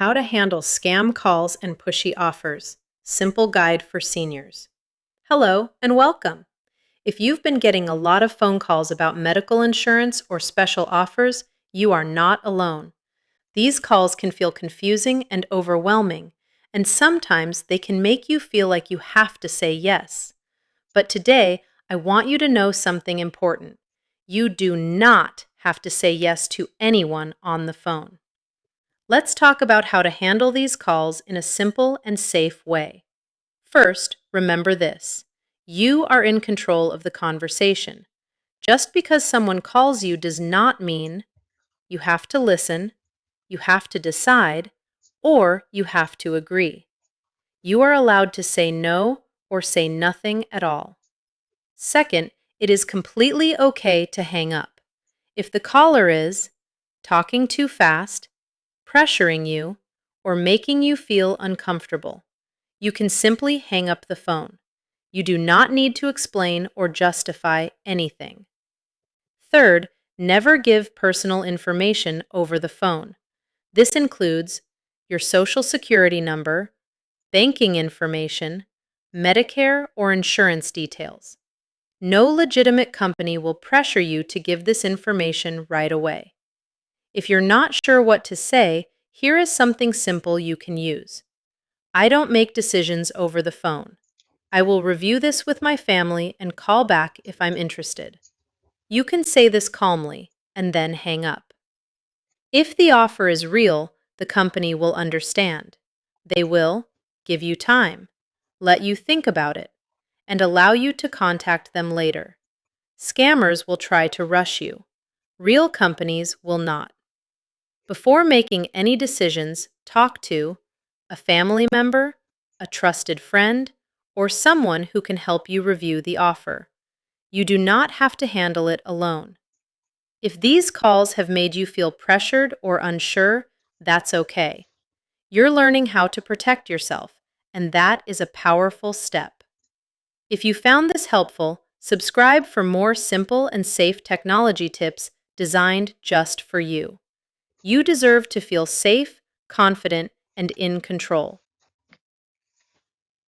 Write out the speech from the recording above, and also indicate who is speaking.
Speaker 1: How to handle scam calls and pushy offers. Simple guide for seniors. Hello and welcome. If you've been getting a lot of phone calls about medical insurance or special offers, you are not alone. These calls can feel confusing and overwhelming, and sometimes they can make you feel like you have to say yes. But today, I want you to know something important. You do not have to say yes to anyone on the phone. Let's talk about how to handle these calls in a simple and safe way. First, remember this. You are in control of the conversation. Just because someone calls you does not mean you have to listen, you have to decide, or you have to agree. You are allowed to say no or say nothing at all. Second, it is completely okay to hang up. If the caller is talking too fast, pressuring you, or making you feel uncomfortable, you can simply hang up the phone. You do not need to explain or justify anything. Third, never give personal information over the phone. This includes your social security number, banking information, Medicare or insurance details. No legitimate company will pressure you to give this information right away. If you're not sure what to say, here is something simple you can use. I don't make decisions over the phone. I will review this with my family and call back if I'm interested. You can say this calmly and then hang up. If the offer is real, the company will understand. They will give you time, let you think about it, and allow you to contact them later. Scammers will try to rush you. Real companies will not. Before making any decisions, talk to a family member, a trusted friend, or someone who can help you review the offer. You do not have to handle it alone. If these calls have made you feel pressured or unsure, that's okay. You're learning how to protect yourself, and that is a powerful step. If you found this helpful, subscribe for more simple and safe technology tips designed just for you. You deserve to feel safe, confident, and in control.